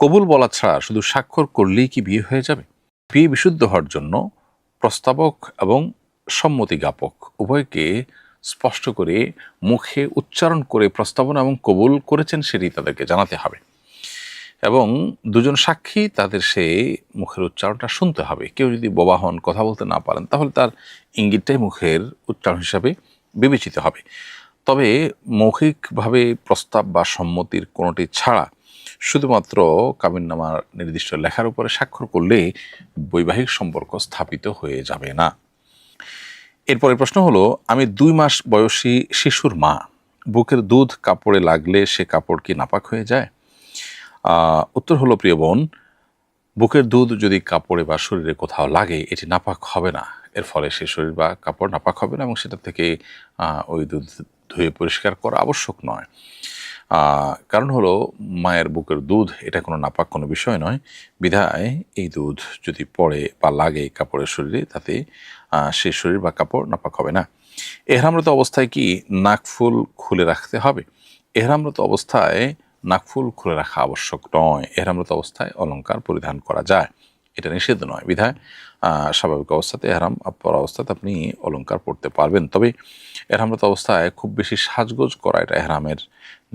কবুল বলা ছাড়া শুধু স্বাক্ষর করলেই কি বিয়ে হয়ে যাবে? বিয়ে বিশুদ্ধ হওয়ার জন্য প্রস্তাবক এবং সম্মতি জ্ঞাপক উভয়কে স্পষ্ট করে মুখে উচ্চারণ করে প্রস্তাবনা এবং কবুল করেছেন সেটি তাদেরকে জানাতে হবে এবং দুজন সাক্ষী তাদের সেই মুখের উচ্চারণটা শুনতে হবে। কেউ যদি বোবা হন, কথা বলতে না পারেন, তাহলে তার ইঙ্গিতটাই মুখের উচ্চারণ হিসাবে বিবেচিত হবে। তবে মৌখিকভাবে প্রস্তাব বা সম্মতির কোনোটি ছাড়া শুধুমাত্র কাবিননামার নির্দিষ্ট লেখার উপরে স্বাক্ষর করলে বৈবাহিক সম্পর্ক স্থাপিত হয়ে যাবে না। এরপরের প্রশ্ন হলো, আমি 2 মাস বয়সী শিশুর মা, বুকের দুধ কাপড়ে লাগলে সে কাপড় কি নাপাক হয়ে যায়? উত্তর হলো, প্রিয় বোন, বুকের দুধ যদি কাপড়ে বা শরীরে কোথাও লাগে এটি নাপাক হবে না। এর ফলে সে শরীর বা কাপড় নাপাক হবে না এবং সেটা থেকে ওই দুধ ধুয়ে পরিষ্কার করা আবশ্যক নয়। কারণ হলো, মায়ের বুকের দুধ এটা কোনো নাপাক কোনো বিষয় নয়, বিধায় এই দুধ যদি পড়ে বা লাগে কাপড়ের শরীরে, তাতে সে শরীর বা কাপড় নাপাক হবে না। এহরামরত অবস্থায় কি নাকফুল খুলে রাখতে হবে? এহরামরত অবস্থায় নাকফুল খুলে রাখা আবশ্যক নয়। এহরামরত অবস্থায় অলংকার পরিধান করা যায়, এটা নিষেধ নয়। বিধায় স্বাভাবিক অবস্থাতে এহরাম পরা অবস্থাতে আপনি অলংকার পরতে পারবেন। তবে এহরামরত অবস্থায় খুব বেশি সাজগোজ করা এটা এহরামের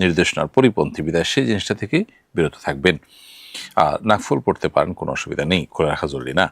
নির্দেশনার পরিপন্থী, বিধায় সেই জিনিসটা থেকে বিরত থাকবেন। নাকফুল পড়তে পারেন, কোনো অসুবিধা নেই, খুলে রাখা জরুরি না।